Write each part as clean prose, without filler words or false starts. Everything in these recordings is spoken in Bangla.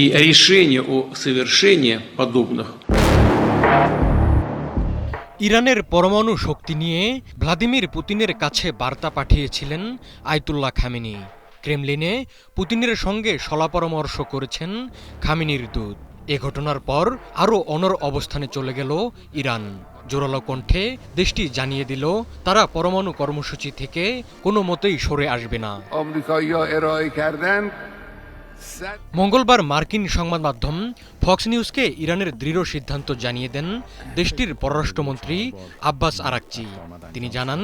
И решение о совершении подобных ইরানের পরমাণু শক্তি নিয়ে ভ্লাদিমির পুতিনের কাছে বার্তা পাঠিয়েছিলেন আয়াতুল্লাহ খামেনি। ক্রেমলিনে পুতিনের সঙ্গে শলা-পরামর্শ করেছেন খামেনির দূত। এ ঘটনার পর আরও অনড় অবস্থানে চলে গেল ইরান। জোরালো কণ্ঠে দেশটি জানিয়ে দিল তারা পরমাণু কর্মসূচি থেকে কোনো মতেই সরে আসবে না। মঙ্গলবার মার্কিন সংবাদ মাধ্যম ফক্স নিউজকে ইরানের দৃঢ় সিদ্ধান্ত জানিয়ে দেন দেশটির পররাষ্ট্রমন্ত্রী আব্বাস আরাকচি। তিনি জানান,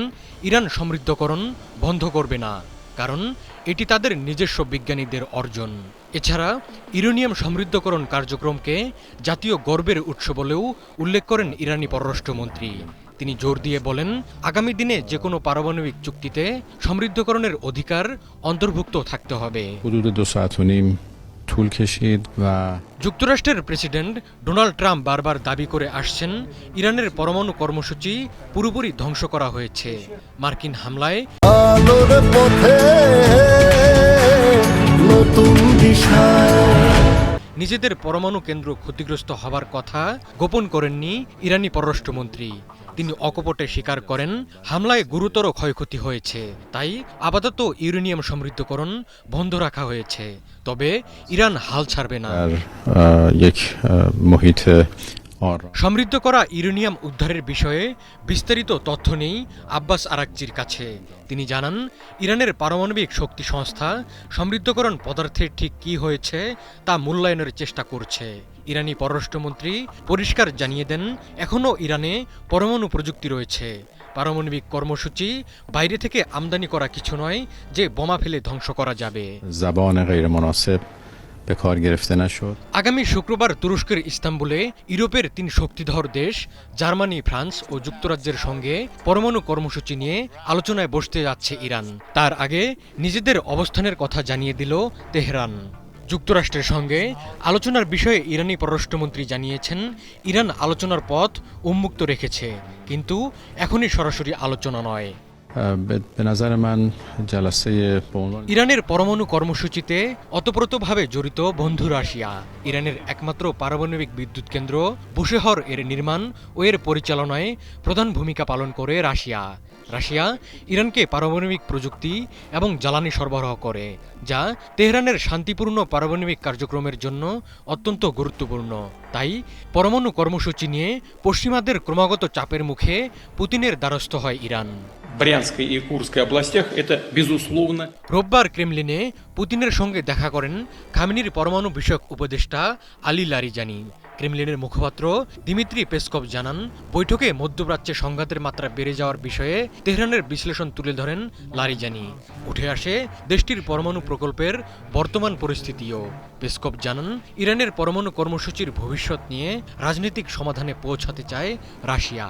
ইরান সমৃদ্ধকরণ বন্ধ করবে না, কারণ এটি তাদের নিজস্ব বিজ্ঞানীদের অর্জন। এছাড়া ইউরেনিয়াম সমৃদ্ধকরণ কার্যক্রমকে জাতীয় গর্বের উৎস বলেও উল্লেখ করেন ইরানি পররাষ্ট্রমন্ত্রী। তিনি জোর দিয়ে বলেন, আগামী দিনে যে কোনো পারমাণবিক চুক্তিতে সমৃদ্ধকরণের অধিকার অন্তর্ভুক্ত থাকতে হবে। যুক্তরাষ্ট্রের প্রেসিডেন্ট ডোনাল্ড ট্রাম্প বারবার দাবি করে আসছেন ইরানের পরমাণু কর্মসূচি পুরোপুরি ধ্বংস করা হয়েছে। মার্কিন হামলায় নিজেদের পরমাণু কেন্দ্র ক্ষতিগ্রস্ত হবার কথা গোপন করেননি ইরানি পররাষ্ট্রমন্ত্রী। তিনি অকপটে স্বীকার করেন, হামলায় গুরুতর ক্ষয়ক্ষতি হয়েছে, তাই আপাতত ইউরেনিয়াম সমৃদ্ধকরণ বন্ধ রাখা হয়েছে। তবে ইরান হাল ছাড়বে না। সমৃদ্ধ করা ইউরেনিয়াম উদ্ধারের বিষয়ে বিস্তারিত তথ্য নেই আব্বাস আরাকচির কাছে। তিনি জানান, ইরানের পারমাণবিক শক্তি সংস্থা সমৃদ্ধকরণ পদার্থের ঠিক কী হয়েছে তা মূল্যায়নের চেষ্টা করছে। ইরানি পররাষ্ট্রমন্ত্রী পরিষ্কার জানিয়ে দেন, এখনও ইরানে পরমাণু প্রযুক্তি রয়েছে। পারমাণবিক কর্মসূচি বাইরে থেকে আমদানি করা কিছু নয় যে বোমা ফেলে ধ্বংস করা যাবে। আগামী শুক্রবার তুরস্কের ইস্তাম্বুলে ইউরোপের 3 শক্তিধর দেশ জার্মানি, ফ্রান্স ও যুক্তরাজ্যের সঙ্গে পরমাণু কর্মসূচি নিয়ে আলোচনায় বসতে যাচ্ছে ইরান। তার আগে নিজেদের অবস্থানের কথা জানিয়ে দিল তেহরান। যুক্তরাষ্ট্রের সঙ্গে আলোচনার বিষয়ে ইরানি পররাষ্ট্রমন্ত্রী জানিয়েছেন, ইরান আলোচনার পথ উন্মুক্ত রেখেছে, কিন্তু এখনই সরাসরি আলোচনা নয়। ইরানের পরমাণু কর্মসূচিতে ওতপ্রোতভাবে জড়িত বন্ধু রাশিয়া। ইরানের একমাত্র পারমাণবিক বিদ্যুৎ কেন্দ্র বুশেহর এর নির্মাণ ও এর পরিচালনায় প্রধান ভূমিকা পালন করে রাশিয়া। রাশিয়া ইরানকে পারমাণবিক প্রযুক্তি এবং জ্বালানি সরবরাহ করে, যা তেহরানের শান্তিপূর্ণ পারমাণবিক কার্যক্রমের জন্য অত্যন্ত গুরুত্বপূর্ণ। তাই পরমাণু কর্মসূচি নিয়ে পশ্চিমাদের ক্রমাগত চাপের মুখে পুতিনের দ্বারস্থ হয় ইরান। রোববার ক্রেমলিনে পুতিনের সঙ্গে দেখা করেন খামেনির পরমাণু বিষয়ক উপদেষ্টা আলী লারিজানি। ক্রেমলিনের মুখপাত্র দিমিত্রি পেসকভ জানান, বৈঠকে মধ্যপ্রাচ্যে সংঘাতের মাত্রা বেড়ে যাওয়ার বিষয়ে তেহরানের বিশ্লেষণ তুলে ধরেন লারিজানি। উঠে আসে দেশটির পরমাণু প্রকল্পের বর্তমান পরিস্থিতিও। পেসকভ জানান, ইরানের পরমাণু কর্মসূচির ভবিষ্যৎ নিয়ে রাজনৈতিক সমাধানে পৌঁছাতে চায় রাশিয়া।